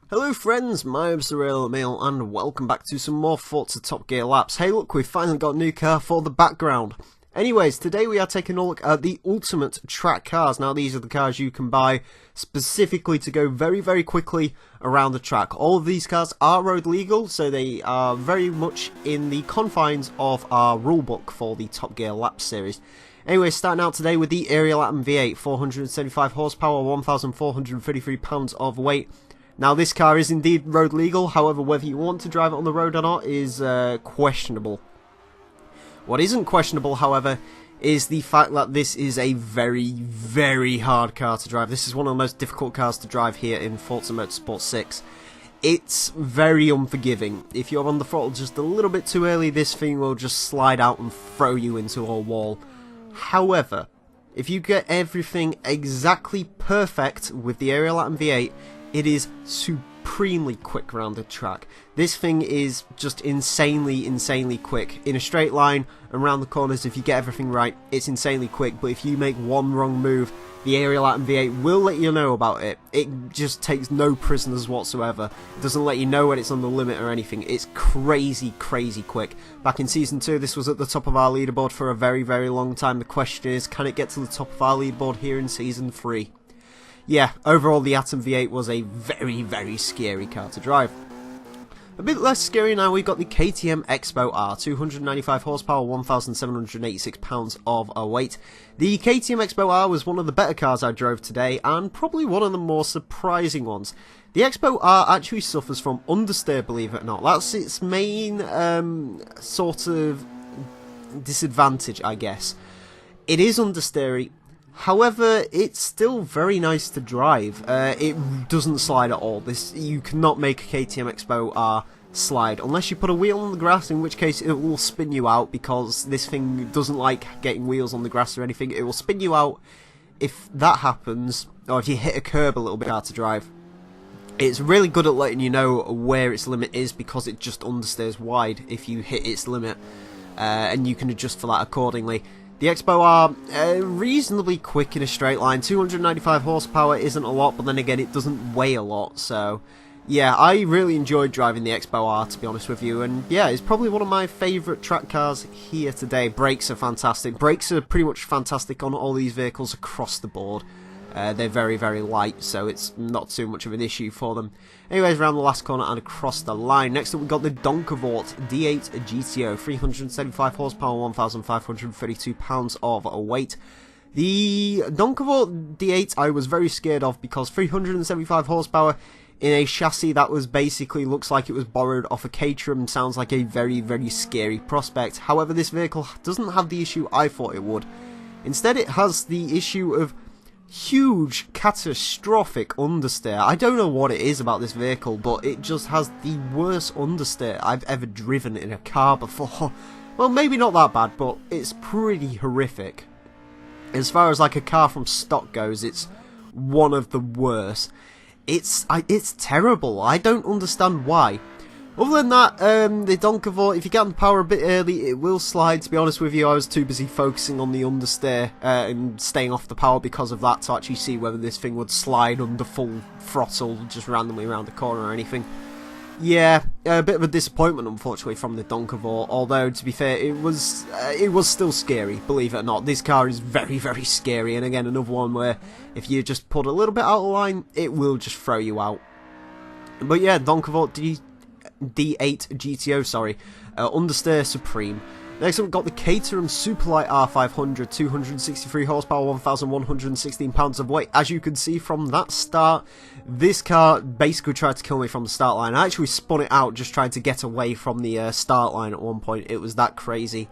Hello friends, my name's the real Emile and welcome back to some more Forza Top Gear laps. Hey look, we've finally got a new car for the background. Anyways, today we are taking a look at the ultimate track cars. Now these are the cars you can buy specifically to go very quickly around the track. All of these cars are road legal, so they are very much in the confines of our rulebook for the Top Gear lap series. Anyway, starting out today with the Aerial Atom V8, 475 horsepower, 1,433 pounds of weight. Now this car is indeed road legal, however whether you want to drive it on the road or not is questionable. What isn't questionable, however, is the fact that this is a very hard car to drive. This is one of the most difficult cars to drive here in Forza Motorsport 6. It's very unforgiving. If you're on the throttle just a little bit too early, this thing will just slide out and throw you into a wall. However, if you get everything exactly perfect with the Aerial Atom V8, it is supremely quick around the track. This thing is just insanely quick. In a straight line, around the corners, if you get everything right, it's insanely quick. But if you make one wrong move, the Aerial Atom V8 will let you know about it. It just takes no prisoners whatsoever. It doesn't let you know when it's on the limit or anything. It's crazy quick. Back in Season 2, this was at the top of our leaderboard for a very long time. The question is, can it get to the top of our leaderboard here in Season 3? Yeah, overall the Atom V8 was a very scary car to drive. A bit less scary now, we've got the KTM Expo R, 295 horsepower, 1,786 pounds of weight. The KTM Expo R was one of the better cars I drove today, and probably one of the more surprising ones. The Expo R actually suffers from understeer, believe it or not. That's its main sort of disadvantage, I guess. It is understeery. However, it's still very nice to drive. It doesn't slide at all. You cannot make a KTM Expo R slide unless you put a wheel on the grass, in which case it will spin you out, because this thing doesn't like getting wheels on the grass or anything. It will spin you out if that happens, or if you hit a curb a little bit hard to drive. It's really good at letting you know where its limit is, because it just understeers wide if you hit its limit, and you can adjust for that accordingly. The Expo R, reasonably quick in a straight line. 295 horsepower isn't a lot, but then again it doesn't weigh a lot, so yeah, I really enjoyed driving the Expo R, to be honest with you, and yeah, it's probably one of my favourite track cars here today. Brakes are fantastic. Brakes are pretty much fantastic on all these vehicles across the board. They're very light, so it's not too much of an issue for them. Anyways, around the last corner and across the line. Next up, we've got the Donkavort D8 GTO, 375 horsepower, 1,532 pounds of weight. The Donkavort D8 I was very scared of, because 375 horsepower in a chassis that was basically looks like it was borrowed off a Caterham sounds like a very scary prospect. However, this vehicle doesn't have the issue I thought it would. Instead, it has the issue of huge catastrophic understeer. I don't know what it is about this vehicle, but it just has the worst understeer I've ever driven in a car before. Well, maybe not that bad, but it's pretty horrific. As far as like a car from stock goes, it's one of the worst. It's terrible. I don't understand why. Other than that, the Donkavort, if you get on the power a bit early, it will slide. To be honest with you, I was too busy focusing on the understeer and staying off the power because of that, to actually see whether this thing would slide under full throttle just randomly around the corner or anything. Yeah, a bit of a disappointment, unfortunately, from the Donkavort, although, to be fair, it was still scary, believe it or not. This car is very scary, and again, another one where if you just put a little bit out of line, it will just throw you out. But yeah, Donkavort D8 GTO, sorry, understeer supreme. Next up, we've got the Caterham Superlight R500, 263 horsepower, 1,116 pounds of weight. As you can see from that start, this car basically tried to kill me from the start line. I actually spun it out just trying to get away from the start line at one point. It was that crazy.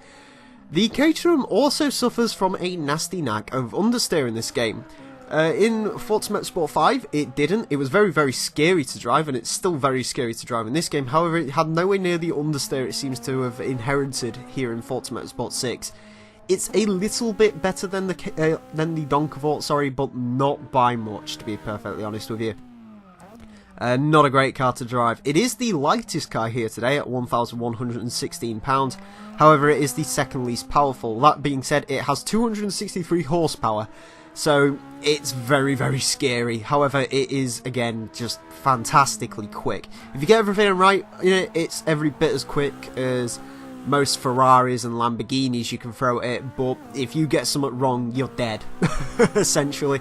The Caterham also suffers from a nasty knack of understeer in this game. In Forza Motorsport 5, it didn't. It was very scary to drive, and it's still very scary to drive in this game. However, it had nowhere near the understeer it seems to have inherited here in Forza Motorsport 6. It's a little bit better than the Donkavort, sorry, but not by much, to be perfectly honest with you. Not a great car to drive. It is the lightest car here today at £1,116. However, it is the second least powerful. That being said, it has 263 horsepower. So it's very, very scary. However, it is, again, just fantastically quick. If you get everything right, it's every bit as quick as most Ferraris and Lamborghinis you can throw at it, but if you get something wrong, you're dead, essentially.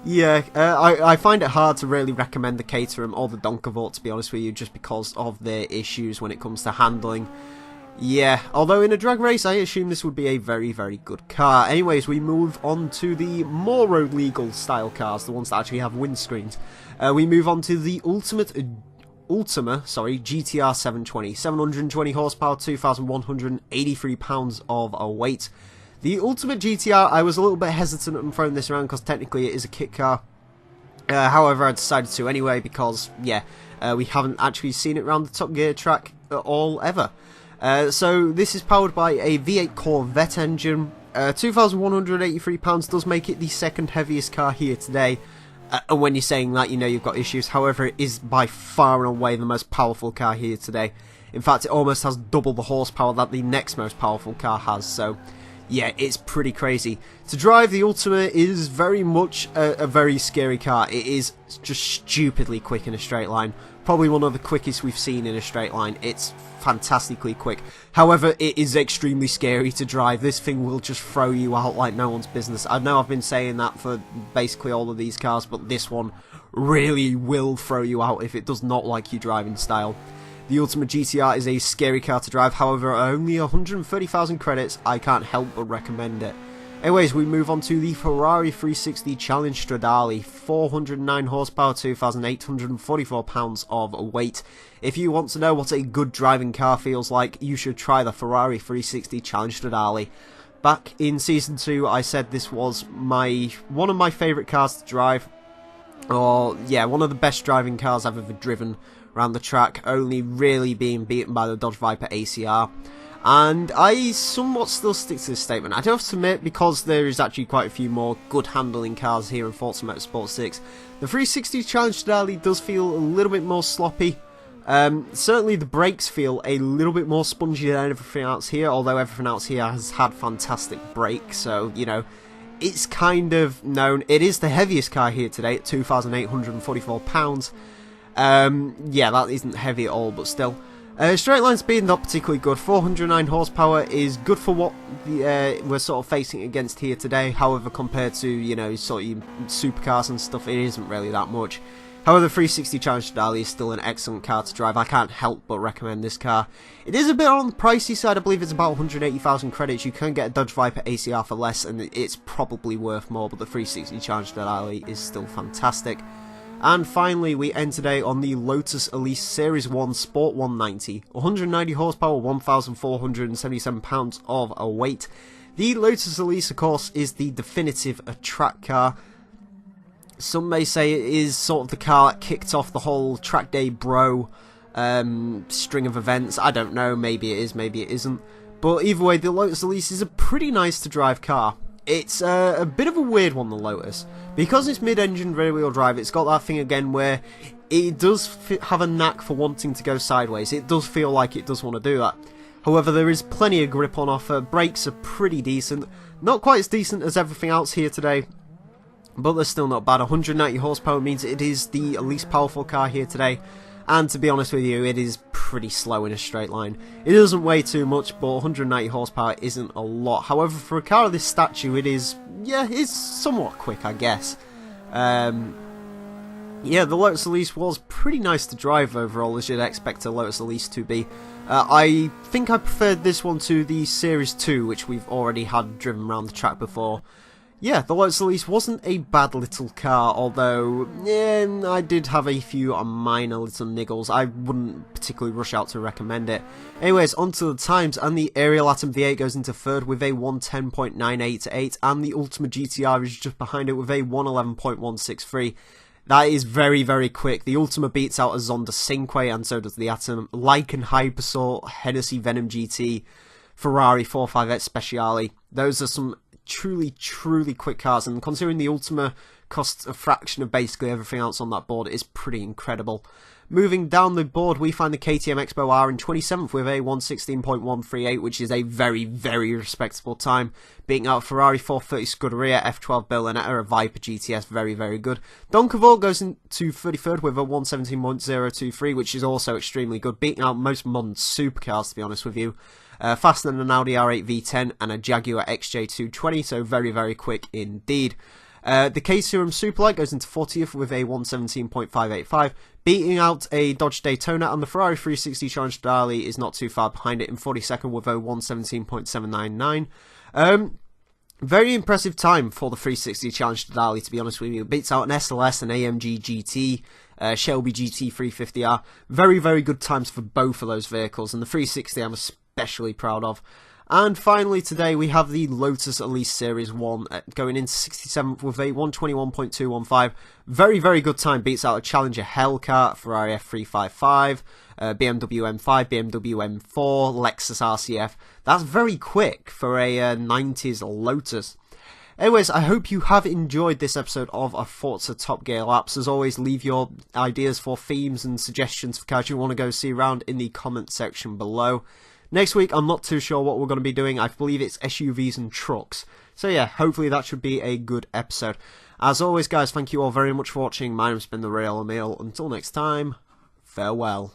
Yeah, I find it hard to really recommend the Caterham or the Donkervoort, to be honest with you, just because of their issues when it comes to handling. Yeah, although in a drag race, I assume this would be a very, very good car. Anyways, we move on to the more road legal style cars, the ones that actually have windscreens. We move on to the Ultima GTR 720, 720 horsepower, 2,183 pounds of weight. The Ultimate GTR, I was a little bit hesitant on throwing this around because technically it is a kit car. However, I decided to anyway because, yeah, we haven't actually seen it around the Top Gear track at all ever. So this is powered by a V8 Corvette engine. 2,183 pounds does make it the second heaviest car here today. And when you're saying that, you know you've got issues. However, it is by far and away the most powerful car here today. In fact, it almost has double the horsepower that the next most powerful car has. So, yeah, it's pretty crazy. To drive, the Ultima is very much a very scary car. It is just stupidly quick in a straight line. Probably one of the quickest we've seen in a straight line. It's fantastically quick. However, it is extremely scary to drive. This thing will just throw you out like no one's business. I know I've been saying that for basically all of these cars, but this one really will throw you out if it does not like your driving style. The Ultima GTR is a scary car to drive, however, at only 130,000 credits, I can't help but recommend it. Anyways, we move on to the Ferrari 360 Challenge Stradale, 409 horsepower, 2,844 pounds of weight. If you want to know what a good driving car feels like, you should try the Ferrari 360 Challenge Stradale. Back in Season 2, I said this was one of my favourite cars to drive, or yeah, one of the best driving cars I've ever driven around the track, only really being beaten by the Dodge Viper ACR. And I somewhat still stick to this statement. I do have to admit, because there is actually quite a few more good handling cars here in Forza Motorsport 6, the 360 Challenge Stradale does feel a little bit more sloppy. Certainly the brakes feel a little bit more spongy than everything else here, although everything else here has had fantastic brakes, so, you know, it's kind of known. It is the heaviest car here today at 2,844 pounds. Yeah, that isn't heavy at all, but still. Straight line speed not particularly good. 409 horsepower is good for what we're sort of facing against here today. However, compared to, you know, sort of supercars and stuff, it isn't really that much. However, the 360 Challenge Stradale is still an excellent car to drive. I can't help but recommend this car. It is a bit on the pricey side. I believe it's about 180,000 credits. You can get a Dodge Viper ACR for less, and it's probably worth more, but the 360 Challenge Stradale is still fantastic. And finally, we end today on the Lotus Elise Series 1 Sport 190. 190 horsepower, 1,477 pounds of weight. The Lotus Elise, of course, is the definitive track car. Some may say it is sort of the car that kicked off the whole Track Day Bro string of events. I don't know, maybe it is, maybe it isn't. But either way, the Lotus Elise is a pretty nice to drive car. It's a bit of a weird one, the Lotus. Because it's mid-engine rear-wheel drive, it's got that thing again where it does have a knack for wanting to go sideways. It does feel like it does want to do that. However, there is plenty of grip on offer. Brakes are pretty decent. Not quite as decent as everything else here today, but they're still not bad. 190 horsepower means it is the least powerful car here today. And to be honest with you, it is pretty slow in a straight line. It doesn't weigh too much, but 190 horsepower isn't a lot. However, for a car of this stature, it is, yeah, it's somewhat quick, I guess. Yeah, the Lotus Elise was pretty nice to drive overall, as you'd expect a Lotus Elise to be. I think I preferred this one to the Series 2, which we've already had driven around the track before. Yeah, the Lotus Elise wasn't a bad little car, although, yeah, I did have a few minor little niggles. I wouldn't particularly rush out to recommend it. Anyways, on to the times, and the Ariel Atom V8 goes into third with a 110.988, and the Ultima GTR is just behind it with a 111.163. That is very, very quick. The Ultima beats out a Zonda Cinque, and so does the Atom, Lycan Hypersaut, Hennessy Venom GT, Ferrari 458 Speciale. Those are some truly quick cars, and considering the Ultima costs a fraction of basically everything else on that board. It's pretty incredible. Moving down the board, we find the KTM Expo R in 27th with a 1:16.138, which is a very, very respectable time, beating out Ferrari 430 Scuderia, F12 Berlinetta, a Viper GTS, very, very good. Doncavol goes into 33rd with a 1:17.023, which is also extremely good, beating out most modern supercars, to be honest with you. Faster than an Audi R8 V10 and a Jaguar XJ220, so very, very quick indeed. The K-Serum Superlight goes into 40th with a 1:17.585, beating out a Dodge Daytona, and the Ferrari 360 Challenge Dali is not too far behind it in 42nd with a 1:17.799. Very impressive time for the 360 Challenge Dali, to be honest with you. It beats out an SLS, an AMG GT, Shelby GT 350R. Very, very good times for both of those vehicles, and the 360 I'm especially proud of. And finally today we have the Lotus Elise Series 1 going into 67th with a 1:21.215. Very, very good time. Beats out a Challenger Hellcat, Ferrari F355, BMW M5, BMW M4, Lexus RCF. That's very quick for a 90s Lotus. Anyways, I hope you have enjoyed this episode of a Forza Top Gear Laps. As always, leave your ideas for themes and suggestions for cars you want to go see around in the comment section below. Next week, I'm not too sure what we're going to be doing. I believe it's SUVs and trucks. So yeah, hopefully that should be a good episode. As always, guys, thank you all very much for watching. My name's been the Real Emile. Until next time, farewell.